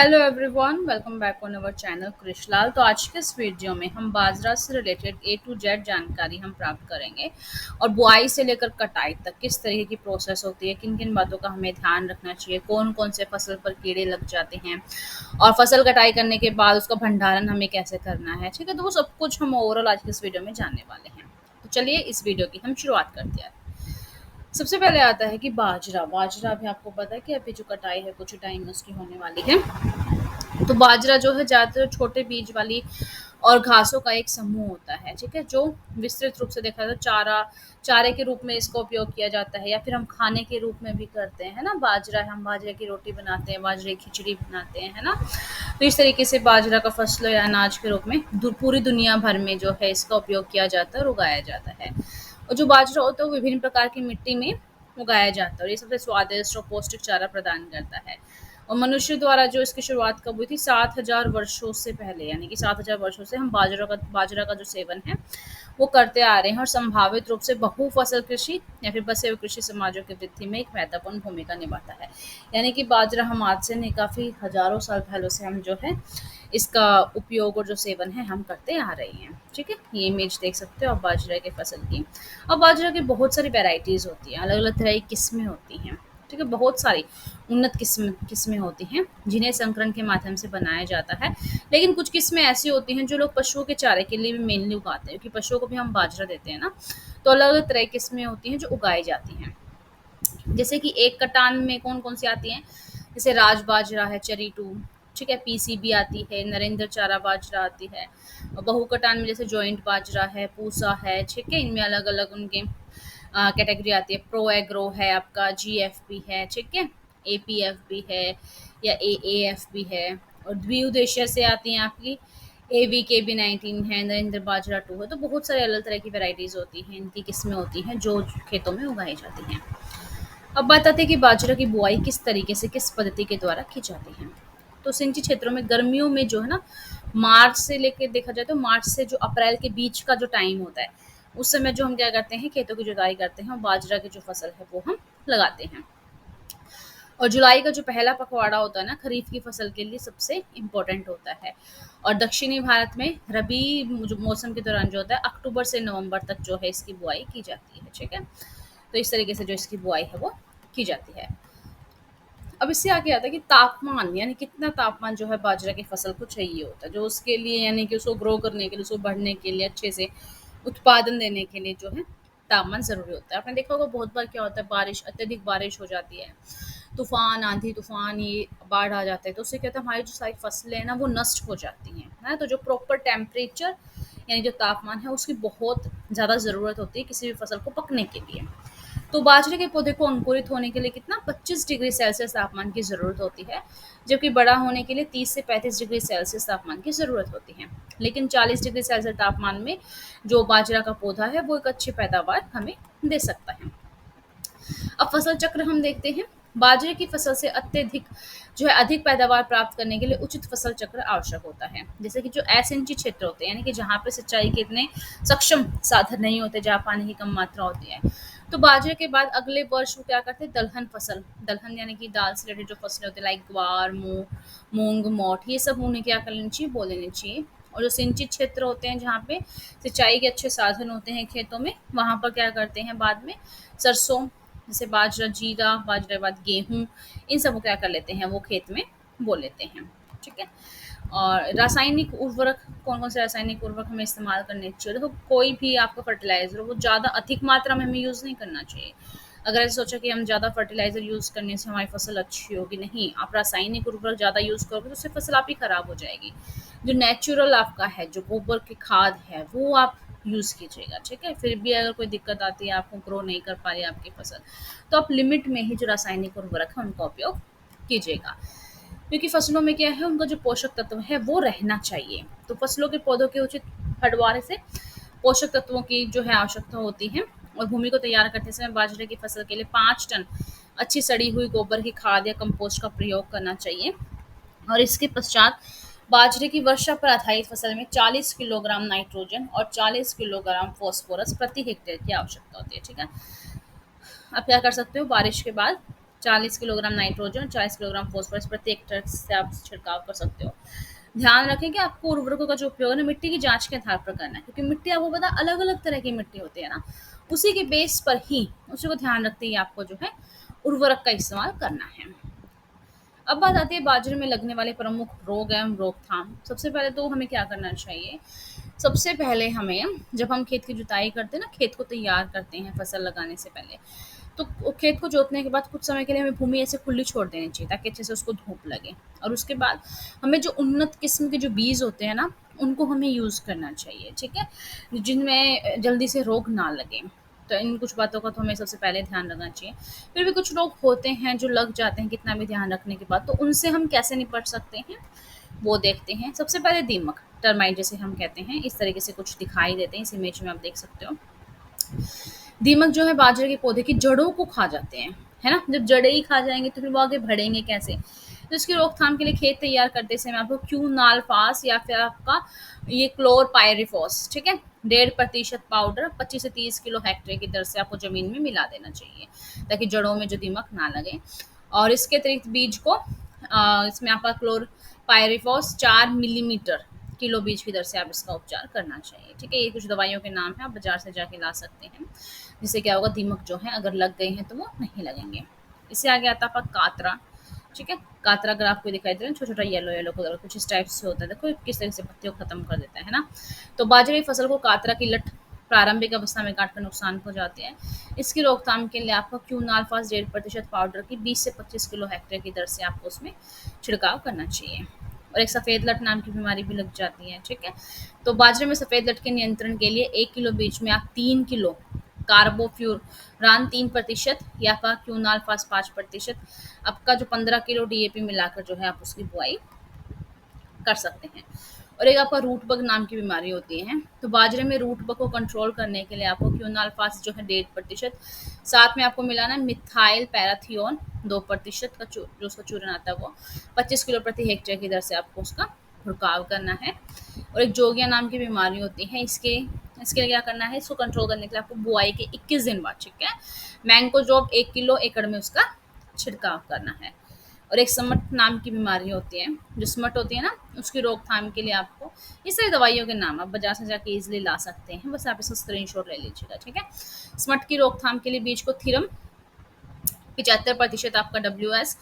Hello everyone, welcome back on our channel Krishlal. तो आज के इस वीडियो में हम बाजरा से रिलेटेड ए टू जेड जानकारी हम प्राप्त करेंगे और बुआई से लेकर कटाई तक किस तरीके की प्रोसेस होती है, किन किन बातों का हमें ध्यान रखना चाहिए, कौन कौन से फसल पर कीड़े लग जाते हैं और फसल कटाई करने के बाद उसका भंडारण हमें कैसे करना है। ठीक है, तो वो सब कुछ हम ओवरऑल आज के इस वीडियो में जानने वाले हैं। तो चलिए इस वीडियो की हम शुरुआत करते हैं। सबसे पहले आता है कि बाजरा। बाजरा भी आपको पता है कि अभी जो कटाई है कुछ टाइम में उसकी होने वाली है। तो बाजरा जो है ज़्यादातर छोटे बीज वाली और घासों का एक समूह होता है, ठीक है, जो विस्तृत रूप से देखा जाए तो चारे के रूप में इसका उपयोग किया जाता है या फिर हम खाने के रूप में भी करते हैं, है ना। बाजरा है, हम बाजरे की रोटी बनाते हैं, बाजरे की खिचड़ी बनाते हैं, है ना। तो इस तरीके से बाजरा का फसल या अनाज के रूप में पूरी दुनिया भर में जो है इसका उपयोग किया जाता है और उगाया जाता है। और जो बाजरा होता है वो विभिन्न प्रकार की मिट्टी में उगाया जाता है और ये सबसे स्वादिष्ट और पौष्टिक चारा प्रदान करता है। और मनुष्य द्वारा जो इसकी शुरुआत कब हुई थी, 7,000 वर्षों से पहले, यानी कि 7,000 वर्षों से हम बाजरा का जो सेवन है वो करते आ रहे हैं और संभावित रूप से बहु फसल कृषि या फिर बसे हुए कृषि समाजों की वृद्धि में एक महत्वपूर्ण भूमिका निभाता है। यानी कि बाजरा हम आज से नहीं, काफ़ी हजारों साल पहले से हम जो है इसका उपयोग और जो सेवन है हम करते आ रहे हैं। ठीक है, ये इमेज देख सकते हो आप बाजरे के फसल की। अब बाजरा की बहुत सारी वेराइटीज़ होती हैं, अलग अलग तरह की किस्में होती हैं। ठीक है, बहुत सारी उन्नत किस्में होती हैं जिन्हें संकरण के माध्यम से बनाया जाता है। लेकिन कुछ किस्में ऐसी होती हैं जो लोग पशुओं के चारे के लिए भी मेनली उगाते हैं, क्योंकि पशुओं को भी हम बाजरा देते हैं ना। तो अलग अलग तरह की किस्में होती हैं जो उगाई जाती हैं। जैसे कि एक कटान में कौन कौन सी आती हैं, जैसे राज बाजरा है, चरी टू, ठीक है, पीसीबी आती है, नरेंद्र चारा बाजरा आती है। और बहु कटान में जैसे जॉइंट बाजरा है, पूसा है, ठीक है, इनमें अलग अलग उनके कैटेगरी आती है। प्रो एग्रो है, आपका जीएफपी है, ठीक है, एपीएफ भी है या एएएफ भी है। और द्विउद्देश्य से आती हैं आपकी AVKB19 है, नरेंद्र बाजरा टू है। तो बहुत सारे अलग तरह की वैरायटीज होती हैं, इनकी किस्में होती हैं जो खेतों में उगाई जाती हैं। अब बात आती है कि बाजरा की बुआई किस तरीके से, किस पद्धति के द्वारा की जाती है। तो सिंचित क्षेत्रों में गर्मियों में जो है ना, मार्च से लेकर देखा जाए तो मार्च से जो अप्रैल के बीच का जो टाइम होता है, उस समय जो हम क्या करते हैं, खेतों की जुताई करते हैं और बाजरा की जो फसल है वो हम लगाते हैं। और जुलाई का जो पहला पखवाड़ा होता है ना, खरीफ की फसल के लिए सबसे इम्पोर्टेंट होता है। और दक्षिणी भारत में रबी जो मौसम के दौरान जो होता है, अक्टूबर से नवंबर तक जो है इसकी बुआई की जाती है। ठीक है, तो इस तरीके से जो इसकी बुआई है वो की जाती है। अब इससे आगे आता है कि तापमान, यानी कितना तापमान जो है बाजरा की फसल को चाहिए होता है, जो उसके लिए, यानी कि उसको ग्रो करने के लिए, उसको बढ़ने के लिए, अच्छे से उत्पादन देने के लिए जो है तापमान ज़रूरी होता है। आपने देखा होगा बहुत बार क्या होता है, बारिश, अत्यधिक बारिश हो जाती है, तूफान, आंधी तूफान, ये बाढ़ आ जाता है, तो उससे क्या होता है, हमारी जो सारी फसलें हैं ना वो नष्ट हो जाती हैं, है ना। तो जो प्रॉपर टेम्परेचर यानी जो तापमान है उसकी बहुत ज़्यादा ज़रूरत होती है किसी भी फसल को पकने के लिए। तो बाजरे के पौधे को अंकुरित होने के लिए कितना, 25 डिग्री सेल्सियस तापमान की ज़रूरत होती है, जबकि बड़ा होने के लिए 30 से 35 डिग्री सेल्सियस तापमान की ज़रूरत होती है। लेकिन 40 डिग्री सेल्सियस तापमान में जो बाजरा का पौधा है वो एक अच्छी पैदावार हमें दे सकता है। अब फसल चक्र हम देखते हैं। बाजरे की फसल से अत्यधिक जो है अधिक पैदावार प्राप्त करने के लिए उचित फसल चक्र आवश्यक होता है। जैसे कि जो असिंचित क्षेत्र होते हैं, यानी कि जहाँ पे सिंचाई के इतने सक्षम साधन नहीं होते, जहाँ पानी की कम मात्रा होती है, तो बाजरे के बाद अगले वर्ष वो क्या करते हैं, दलहन फसल, दलहन यानी कि दाल से रिलेटेड जो फसलें होती है, लाइक ग्वार, मूंग, मोठ, ये सब उन्हें क्या कर लेनी चाहिए, बो लेनी चाहिए। और जो सिंचित क्षेत्र होते हैं, जहाँ पे सिंचाई के अच्छे साधन होते हैं खेतों में, वहाँ पर क्या करते हैं बाद में, सरसों, जैसे बाजरा, जीरा, बाजरे के बाद गेहूँ, इन सब को क्या कर लेते हैं, वो खेत में बो लेते हैं। ठीक है। और रासायनिक उर्वरक, कौन कौन से रासायनिक उर्वरक हमें इस्तेमाल करने चाहिए। देखो, कोई भी आपका फर्टिलाइजर हो वो ज़्यादा अधिक मात्रा में हमें यूज़ नहीं करना चाहिए। अगर ऐसे सोचा कि हम ज़्यादा फर्टिलाइजर यूज़ करने से हमारी फसल अच्छी होगी, नहीं, आप रासायनिक उर्वरक ज़्यादा यूज़ करोगे तो उससे फसल आपकी ख़राब हो जाएगी। जो नेचुरल आपका है, जो गोबर की खाद है, वो आप यूज़ कीजिएगा। ठीक है, फिर भी अगर कोई दिक्कत आती है, आपको ग्रो नहीं कर पा रही है आपकी फसल, तो आप लिमिट में ही जो रासायनिक उर्वरक है उनका उपयोग कीजिएगा। क्योंकि फसलों में क्या है, उनका जो पोषक तत्व है वो रहना चाहिए। तो फसलों के पौधों के उचित बंटवारे से पोषक तत्वों की जो है आवश्यकता होती है। और भूमि को तैयार करते समय बाजरे की फसल के लिए 5 टन अच्छी सड़ी हुई गोबर की खाद या कंपोस्ट का प्रयोग करना चाहिए। और इसके पश्चात बाजरे की वर्षा पर आधारित फसल में 40 किलोग्राम नाइट्रोजन और 40 किलोग्राम फॉस्फोरस प्रति हेक्टेयर की आवश्यकता होती है। ठीक है, आप क्या कर सकते हो, बारिश के बाद 40 किलोग्राम नाइट्रोजन और 40 किलोग्राम फॉस्फोरस प्रति हेक्टेयर से आप छिड़काव कर सकते हो। ध्यान रखें कि आपको उर्वरकों का जो उपयोग है ना मिट्टी की जांच के आधार पर करना है, क्योंकि मिट्टी आपको पता अलग अलग तरह की मिट्टी होती है ना, उसी के बेस पर ही, उसी को ध्यान रखते ही आपको जो है उर्वरक का इस्तेमाल करना है। अब बात आती है बाजरे में लगने वाले प्रमुख रोग एवं रोकथाम। सबसे पहले तो हमें क्या करना चाहिए, सबसे पहले हमें जब हम खेत की जुताई करते हैं ना, खेत को तैयार करते हैं फसल लगाने से पहले, तो खेत को जोतने के बाद कुछ समय के लिए हमें भूमि ऐसे खुली छोड़ देनी चाहिए ताकि अच्छे से उसको धूप लगे। और उसके बाद हमें जो उन्नत किस्म के जो बीज होते हैं ना, उनको हमें यूज़ करना चाहिए, ठीक है? जिनमें जल्दी से रोग ना लगे। तो इन कुछ बातों का तो हमें सबसे पहले ध्यान रखना चाहिए। फिर भी कुछ रोग होते हैं जो लग जाते हैं कितना भी ध्यान रखने के बाद, तो उनसे हम कैसे निपट सकते हैं, वो देखते हैं। सबसे पहले दीमक, टर्माइट जिसे हम कहते हैं, इस तरीके से कुछ दिखाई देते हैं, इस इमेज में आप देख सकते हो। दीमक जो है बाजरे के पौधे की जड़ों को खा जाते हैं, है ना? जब जड़ें ही खा जाएँगे तो फिर वो आगे बढ़ेंगे कैसे? तो इसकी रोकथाम के लिए खेत तैयार करते समय आपको क्यूनाल्फास या फिर आपका ये क्लोरपाइरिफॉस, ठीक है? 1.5% पाउडर 25 से 30 किलो हेक्टेयर की दर से आपको ज़मीन में मिला देना चाहिए, ताकि जड़ों में जो दीमक ना लगे। और इसके अतिरिक्त बीज को इसमें आपका क्लोरपाइरिफॉस 4 मिलीमीटर किलो बीज की दर से आप इसका उपचार करना चाहिए, ठीक है? ये कुछ दवाइयों के नाम हैं, आप बाज़ार से जाके ला सकते हैं। जिससे क्या होगा, दीमक जो है अगर लग गए हैं तो वो नहीं लगेंगे। इससे आगे आता है आपका कातरा, ठीक है? कातरा अगर आपको दिखाई दे रहा है छोटा-छोटा येलो येलो कलर कुछ इस टाइप से होता है, देखो किस तरह से पत्तियों को खत्म कर देता है ना? तो बाजरे की फसल को कातरा की लट प्रारंभिक अवस्था में काटकर नुकसान पहुँचाती है। इसकी रोकथाम के लिए आपको क्यूनाल्फास 1.5% पाउडर की 20 से 25 किलो हेक्टेयर की दर से आपको उसमें छिड़काव करना चाहिए। और एक सफ़ेद लट नाम की बीमारी भी लग जाती है, ठीक है? तो बाजरे में सफ़ेद लट के नियंत्रण के लिए 1 किलो बीज में आप 3 किलो कार्बोफ्यूरान 3% या आपका क्यूनाल्फास 5%, आपका जो 15 किलो डीएपी मिलाकर जो है आप उसकी बुआई कर सकते हैं। और एक आपका रूट बग नाम की बीमारी होती है, तो बाजरे में रूट बग को कंट्रोल करने के लिए आपको क्यूनाल्फास जो है 1.5%, साथ में आपको मिलाना है मिथाइल पैराथियोन 2% का जो उसका चूर्ण आता है वो 25 किलो प्रति हेक्टेयर की दर से आपको उसका छिड़काव करना है। और एक जोगिया नाम की बीमारी होती है, इसके इसके लिए क्या करना है, इसको कंट्रोल करने के लिए आपको बुआई के 21 दिन बाद, ठीक है, मैंकोजोब 1 किलो एकड़ में उसका छिड़काव करना है। और एक समट नाम की बीमारी होती है, जो स्मट होती है ना, उसकी रोकथाम के लिए आपको इस सारी दवाइयों के नाम आप बाजार से जाके इजीली ला सकते हैं, बस आप इसका स्क्रीनशॉट ले लीजिएगा, ठीक है? स्मट की रोकथाम के लिए बीज को थीरम 75% आपका WS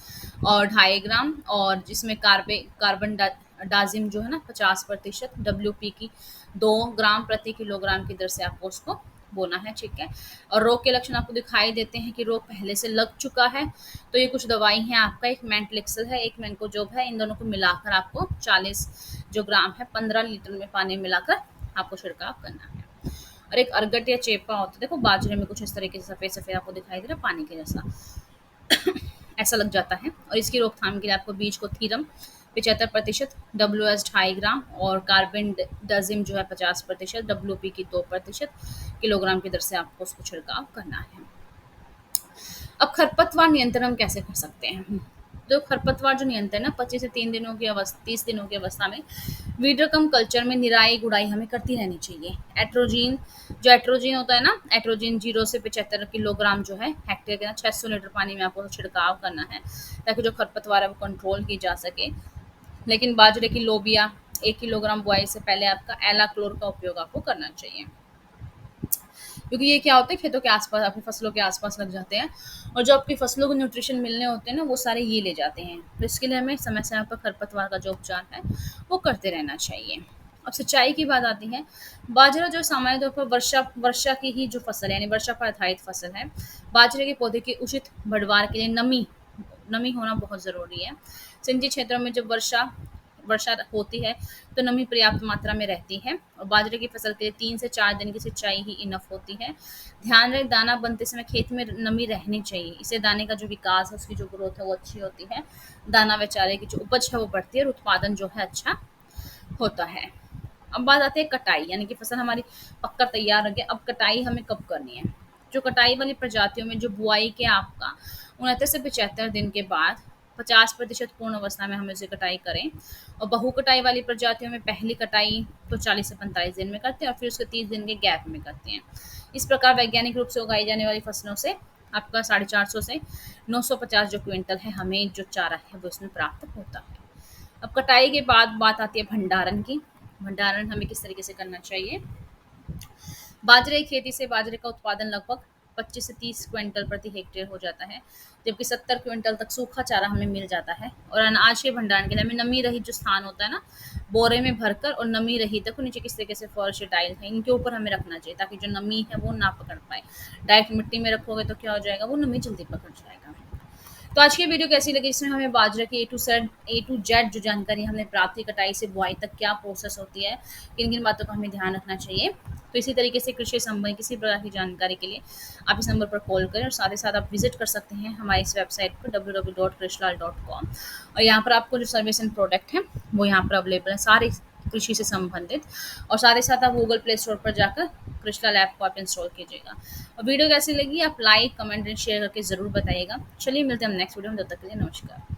और 2.5 ग्राम, और जिसमें कार्बन डाजिम जो है ना 50%, WP की 2 ग्राम प्रति किलोग्राम की दर से आपको उसको बोना है, ठीक है? और रोग के लक्षण आपको दिखाई देते हैं कि रोग पहले से लग चुका है, तो ये कुछ दवाई हैं आपका, एक मैंटलिक्सल है, एक मैंकोजोब है, इन दोनों को मिलाकर आपको 40 जो ग्राम है 15 लीटर में पानी मिलाकर आपको छिड़काव करना है। और एक अर्गट या चेपा होता है, देखो बाजरे में कुछ इस तरीके से सफ़ेद सफ़ेद आपको दिखाई दे रहा है पानी के जैसा, ऐसा लग जाता है। और इसकी रोकथाम के लिए आपको बीज को थीरम 75%, WS 2.5 ग्राम और कार्बन डाजिम जो है 50%, WP की 2% किलोग्राम की दर से आपको उसको छिड़काव करना है। अब खरपतवार नियंत्रण हम कैसे कर सकते हैं? तो खरपतवार जो नियंत्रण है 25 से 30 दिनों की अवस्था में वीडर कम कल्चर में निराई गुड़ाई हमें करती रहनी चाहिए। एट्रोजीन होता है ना, एट्रोजीन 0 से 75 किलोग्राम जो है हेक्टेयर के ना 600 लीटर पानी में आपको छिड़काव करना है, ताकि जो खरपतवार है वो कंट्रोल की जा सके। लेकिन बाजरे की लोबिया 1 किलोग्राम बुआई से पहले आपका एलाक्लोर का उपयोग आपको करना चाहिए, क्योंकि ये क्या होता है, खेतों के आसपास आपकी फसलों के आसपास लग जाते हैं, और जो आपकी फसलों को न्यूट्रिशन मिलने होते हैं ना वो सारे ये ले जाते हैं। तो इसके लिए हमें समय समय पर खरपतवार का जो उपचार है वो करते रहना चाहिए। अब सिंचाई की बात आती है। बाजरा जो सामान्य तौर पर वर्षा वर्षा की ही जो फसल है, यानी वर्षा पर आधारित फसल है। बाजरे के पौधे की उचित बढ़वार के लिए नमी नमी होना बहुत ज़रूरी है। सिंचित क्षेत्रों में जब वर्षा वर्षा होती है तो नमी पर्याप्त मात्रा में रहती है, और बाजरे की फसल के लिए 3 से 4 दिन की सिंचाई ही इनफ होती है। ध्यान रहे, दाना बनते समय खेत में नमी रहनी चाहिए, इससे दाने का जो विकास है, उसकी जो ग्रोथ है वो अच्छी होती है, दाना व चारे की जो उपज है वो बढ़ती है और उत्पादन जो है अच्छा होता है। अब बात आती है कटाई, यानी कि फसल हमारी पककर तैयार हो गई, अब कटाई हमें कब करनी है? जो कटाई वाली प्रजातियों में जो बुआई के आपका 69 से 75 दिन के बाद 50% पूर्ण अवस्था में हमें उसे कटाई करें, और बहु कटाई वाली प्रजातियों में पहली कटाई तो 40 से 45 दिन में करते हैं और फिर उसके 30 दिन के गैप में करते हैं। इस प्रकार वैज्ञानिक रूप से उगाई जाने वाली फसलों से आपका 450 से 950 जो क्विंटल है हमें जो चारा है वो इसमें प्राप्त होता है। अब कटाई के बाद बात आती है भंडारण की। भंडारण हमें किस तरीके से करना चाहिए। बाजरे की खेती से बाजरे का उत्पादन लगभग 25 से 30 क्विंटल प्रति हेक्टेयर हो जाता है, जबकि 70 क्विंटल तक सूखा चारा हमें मिल जाता है। और अनाज के भंडारण के लिए हमें नमी रहित जो स्थान होता है ना, बोरे में भरकर और नमी रहित तक नीचे किस तरीके से फर्श टाइल है इनके ऊपर हमें रखना चाहिए, ताकि जो नमी है वो ना पकड़ पाए। डायरेक्ट मिट्टी में रखोगे तो क्या हो जाएगा, वो नमी जल्दी पकड़ जाएगा। तो आज की वीडियो कैसी लगी, इसमें हमें बाजरा की ए टू जेड जो जानकारी हमने प्राप्त की, कटाई से बुआई तक क्या प्रोसेस होती है, किन किन बातों का हमें ध्यान रखना चाहिए। तो इसी तरीके से कृषि संबंधी किसी प्रकार की जानकारी के लिए आप इस नंबर पर कॉल करें, और साथ ही साथ आप विजिट कर सकते हैं हमारी इस वेबसाइट पर www.krishlal.com। और यहाँ पर आपको जो सर्विस एंड प्रोडक्ट हैं वो यहाँ पर अवेलेबल है, सारे कृषि से संबंधित। और साथ ही साथ आप गूगल प्ले स्टोर पर जाकर कृष्णा ऐप को आप इंस्टॉल कीजिएगा। और वीडियो कैसी लगी आप लाइक कमेंट एंड शेयर करके ज़रूर बताइएगा। चलिए मिलते हैं हम नेक्स्ट वीडियो में, तब तक के लिए नमस्कार।